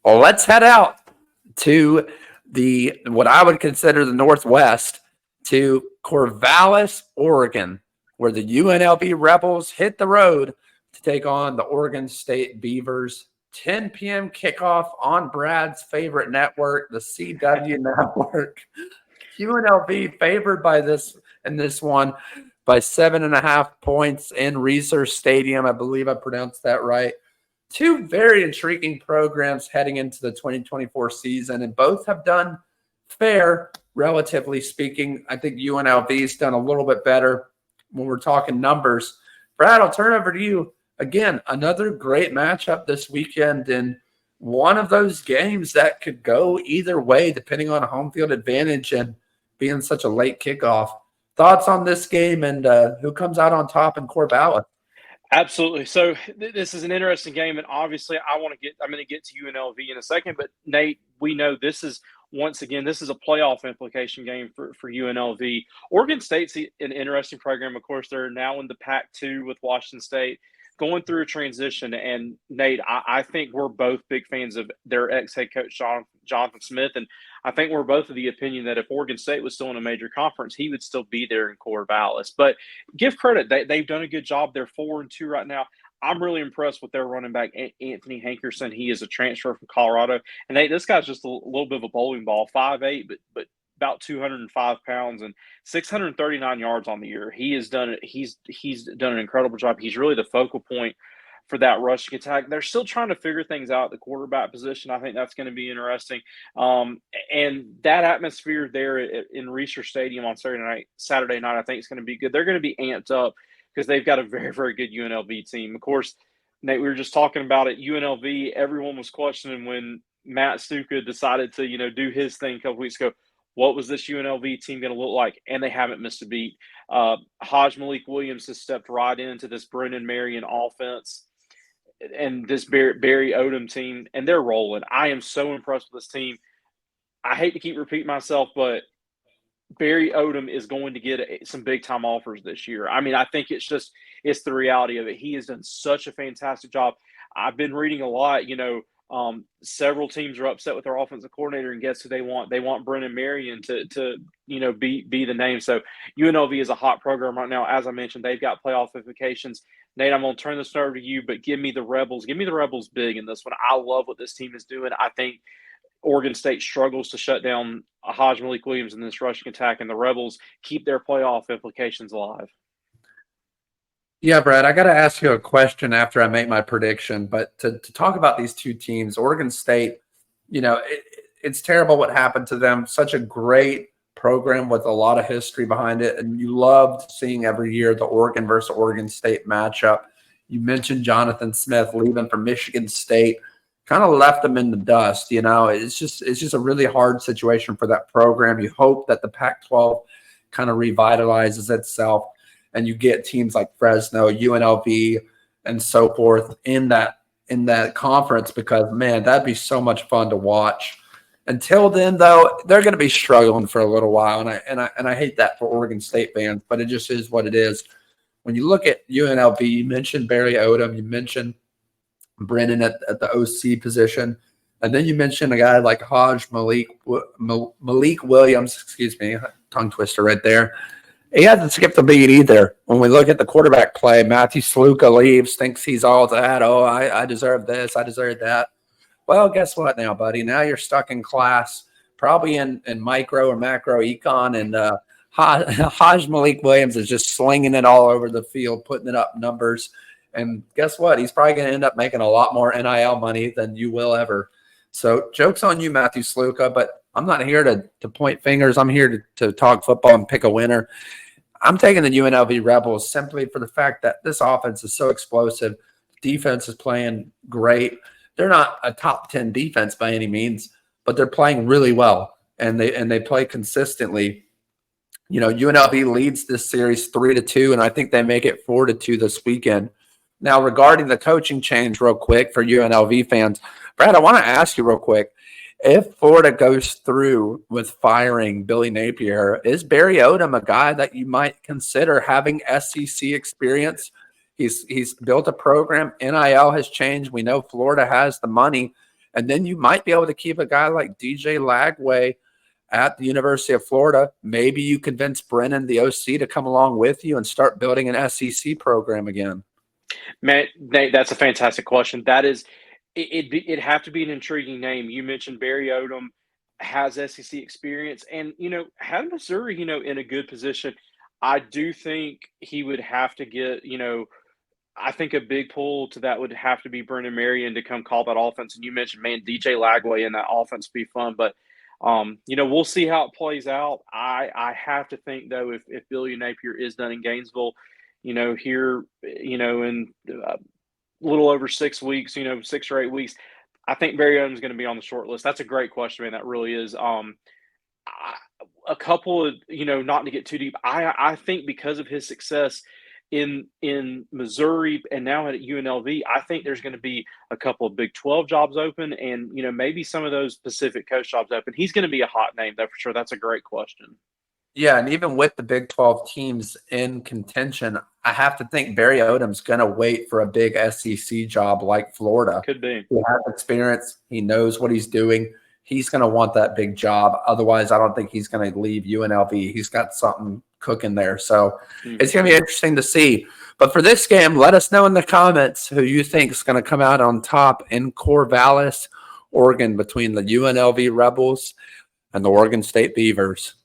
Well, let's head out to what I would consider the Northwest, to Corvallis, Oregon, where the UNLV Rebels hit the road to take on the Oregon State Beavers. 10 p.m. kickoff on Brad's favorite network, the CW Network. UNLV favored by this one by 7.5 points in Research Stadium. I believe I pronounced that right. Two very intriguing programs heading into the 2024 season, and both have done fair, relatively speaking. I think UNLV's done a little bit better when we're talking numbers. Brad, I'll turn over to you. Again, another great matchup this weekend, and one of those games that could go either way depending on a home field advantage and being such a late kickoff. Thoughts on this game and who comes out on top in Corvallis? Absolutely. So this is an interesting game, and obviously I'm going to get to UNLV in a second, but Nate, we know this is a playoff implication game for UNLV. Oregon State's an interesting program. Of course, they're now in the Pac-2 with Washington State, going through a transition. And Nate, I think we're both big fans of their ex-head coach, Jonathan Smith. And I think we're both of the opinion that if Oregon State was still in a major conference, he would still be there in Corvallis. But give credit, they've done a good job. They're 4-2 right now. I'm really impressed with their running back, Anthony Hankerson. He is a transfer from Colorado. And this guy's just a little bit of a bowling ball, 5'8", but about 205 pounds and 639 yards on the year. He's done an incredible job. He's really the focal point for that rushing attack. They're still trying to figure things out at the quarterback position. I think that's going to be interesting. And that atmosphere there in Research Stadium on Saturday night, I think is going to be good. They're going to be amped up because they've got a very, very good UNLV team. Of course, Nate, we were just talking about it. UNLV, everyone was questioning when Matt Stuka decided to, do his thing a couple weeks ago. What was this UNLV team going to look like? And they haven't missed a beat. Hajj Malik Williams has stepped right into this Brennan Marion offense and this Barry Odom team, and they're rolling. I am so impressed with this team. I hate to keep repeating myself, but Barry Odom is going to get some big-time offers this year. I mean, I think it's the reality of it. He has done such a fantastic job. I've been reading a lot, several teams are upset with their offensive coordinator, and guess who they want? They want Brennan Marion to be the name. So UNLV is a hot program right now. As I mentioned, they've got playoff implications. Nate, I'm going to turn this over to you, but give me the Rebels. Give me the Rebels big in this one. I love what this team is doing. I think Oregon State struggles to shut down Hajj Malik Williams in this rushing attack, and the Rebels keep their playoff implications alive. Yeah, Brad, I got to ask you a question after I make my prediction, but to talk about these two teams, Oregon State, it's terrible what happened to them. Such a great program with a lot of history behind it, and you loved seeing every year the Oregon versus Oregon State matchup. You mentioned Jonathan Smith leaving for Michigan State, kind of left them in the dust. It's just a really hard situation for that program. You hope that the Pac-12 kind of revitalizes itself, and you get teams like Fresno, UNLV, and so forth in that conference, because, man, that'd be so much fun to watch. Until then, though, they're going to be struggling for a little while, and I hate that for Oregon State fans, but it just is what it is. When you look at UNLV, you mentioned Barry Odom, you mentioned Brennan at the OC position, and then you mentioned a guy like Hajj Malik Williams, tongue twister right there. He hasn't skipped a beat either. When we look at the quarterback play, Matthew Sluka leaves, thinks he's all that. Oh, I deserve this. I deserve that. Well, guess what now, buddy? Now you're stuck in class, probably in micro or macro econ, and Hajj Malik Williams is just slinging it all over the field, putting it up numbers. And guess what? He's probably going to end up making a lot more NIL money than you will ever. So joke's on you, Matthew Sluka, but I'm not here to point fingers. I'm here to talk football and pick a winner. I'm taking the UNLV Rebels simply for the fact that this offense is so explosive. Defense is playing great. They're not a top 10 defense by any means, but they're playing really well, and they play consistently. UNLV leads this series 3-2, and I think they make it 4-2 this weekend. Now, regarding the coaching change real quick for UNLV fans, Brad, I want to ask you real quick, if Florida goes through with firing Billy Napier, is Barry Odom a guy that you might consider having SEC experience? He's built a program. NIL has changed. We know Florida has the money. And then you might be able to keep a guy like DJ Lagway at the University of Florida. Maybe you convince Brennan, the OC, to come along with you and start building an SEC program again. Man, Nate, that's a fantastic question. That is, it'd have to be an intriguing name. You mentioned Barry Odom has SEC experience, and had Missouri, in a good position. I do think he would have to get, I think a big pull to that would have to be Brennan Marion to come call that offense. And you mentioned, man, DJ Lagway in that offense would be fun, but we'll see how it plays out. I have to think though, if Billy Napier is done in Gainesville, here, in a little over 6 weeks, 6 or 8 weeks, I think Barry Odom's going to be on the short list. That's a great question, man. That really is. A couple of, not to get too deep, I think because of his success in Missouri and now at UNLV, I think there's going to be a couple of Big 12 jobs open and, maybe some of those Pacific Coast jobs open. He's going to be a hot name, though, for sure. That's a great question. Yeah, and even with the Big 12 teams in contention, I have to think Barry Odom's going to wait for a big SEC job like Florida. Could be. He has experience. He knows what he's doing. He's going to want that big job. Otherwise, I don't think he's going to leave UNLV. He's got something cooking there. So it's going to be interesting to see. But for this game, let us know in the comments who you think is going to come out on top in Corvallis, Oregon, between the UNLV Rebels and the Oregon State Beavers.